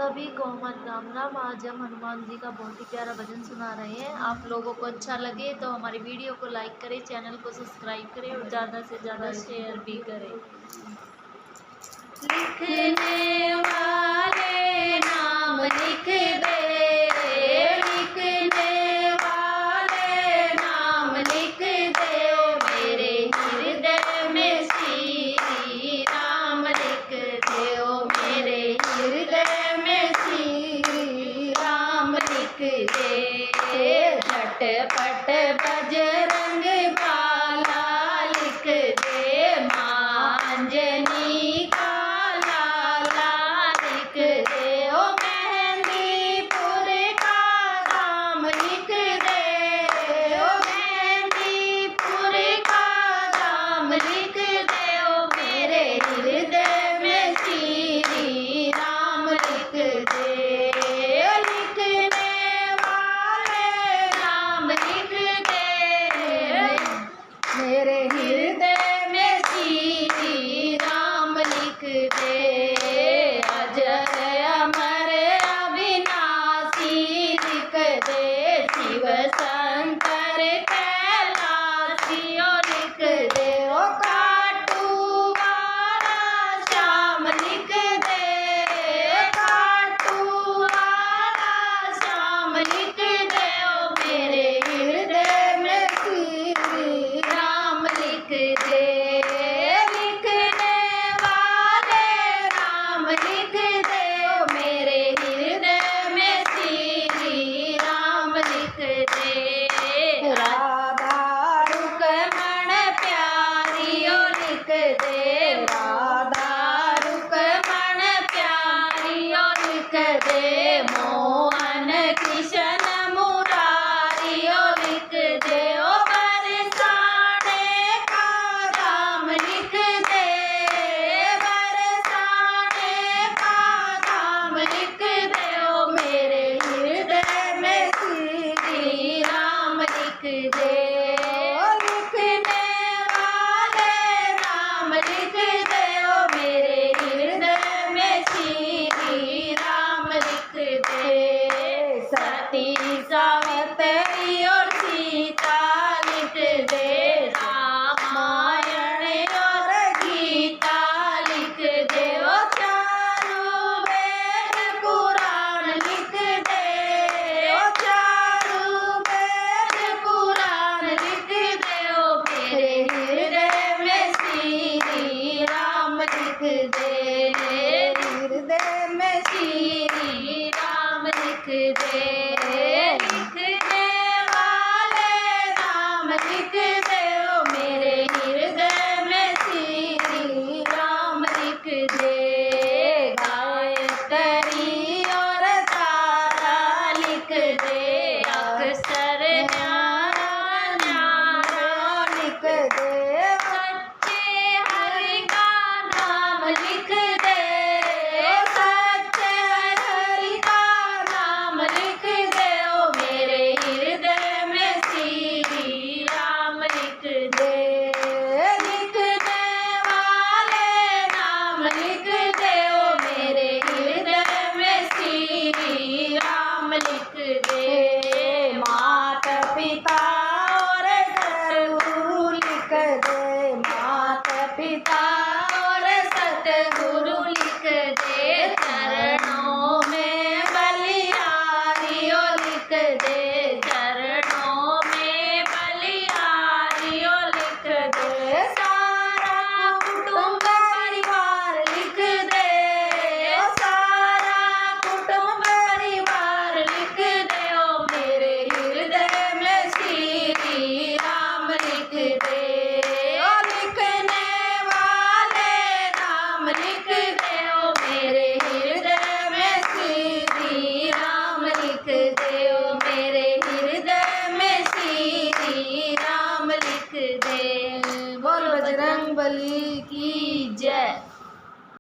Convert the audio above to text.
सभी को हमारा राम राम। आज हम हनुमान जी का बहुत ही प्यारा भजन सुना रहे हैं। आप लोगों को अच्छा लगे तो हमारी वीडियो को लाइक करें, चैनल को सब्सक्राइब करें और ज़्यादा से ज़्यादा शेयर भी करें। लिखने वाले नाम लिख दे, लिखने वाले नाम लिख दे, मेरे हृदय में श्री राम लिख दे, मेरे हृदय में श्री राम लिख दे। झटपट बजरंग बाला लिख दे, माँ अंजनी का लाला लिख दे, ओ मेहंदीपुर का धाम लिख दे, ओ मेहंदीपुर का धाम लिख दे, ओ मेरे हृदय में श्री राम लिख दे। लिखने वाले नाम लिख दे, मेरे हृदय में श्री राम लिख दे। अजय अमर अविनाशी लिख दे, शिव शंकर कैलाशी लिख दे, ओ काटू वाला श्याम लिख दे, काटू वाला श्याम लिख दे, ओ मेरे हृदय में श्री राम लिख दे। लिखने वाले नाम लिख दे, ओ मेरे हृदय में श्री राम लिख दे। राधा रुक्मण प्यारी ओ लिख दे, राधा रुक्मण प्यारी ओ लिख दे, मोहन कृष्ण मुरारी ओ लिख दे, ओ बरसाने का धाम लिख दे, बरसाने का धाम लिख दे, ओ मेरे हृदय में श्री राम लिख दे। लिखने वाले नाम लिख दे, ओ मेरे हृदय में श्री राम लिख दे। सती सावित्री और सीता लिख दे, रामायण और गीता लिख दे, ओ चारों वेद पुराण लिख दे, ओ चारों वेद पुराण लिख दे, ओ मेरे हृदय में श्री राम लिख दे, हृदय में श्री राम लिख दे।